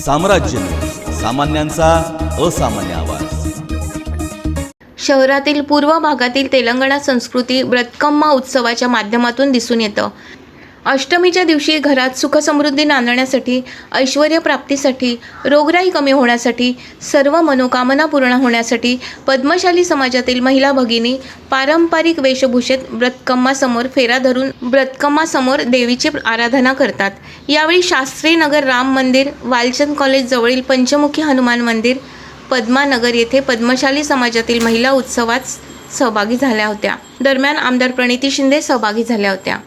साम्राज्य न्यूज, सामान्यांचा असामान्य आवाज। शहरातील पूर्व भागातील तेलंगणा संस्कृती ब्रतकम्मा उत्सवाच्या माध्यमातून दिसून येतं। अष्टमीच्या दिवशी घरात सुखसमृद्धी नांदण्यासाठी, ऐश्वर्य प्राप्तीसाठी, रोगराई कमी होण्यासाठी, सर्व मनोकामना पूर्ण होण्यासाठी पद्मशाली समाजातील महिला भगिनी पारंपरिक वेशभूषेत ब्रतकम्मासमोर फेरा धरून ब्रतकम्मासमोर देवीची आराधना करतात। यावेळी शास्त्री नगर राम मंदिर, वालचंद कॉलेज जवळील पंचमुखी हनुमान मंदिर, पद्मानगर येथे पद्मशाली समाजातील महिला उत्सवात सहभागी झाल्या होत्या। दरम्यान आमदार प्रणिती शिंदे सहभागी झाल्या होत्या।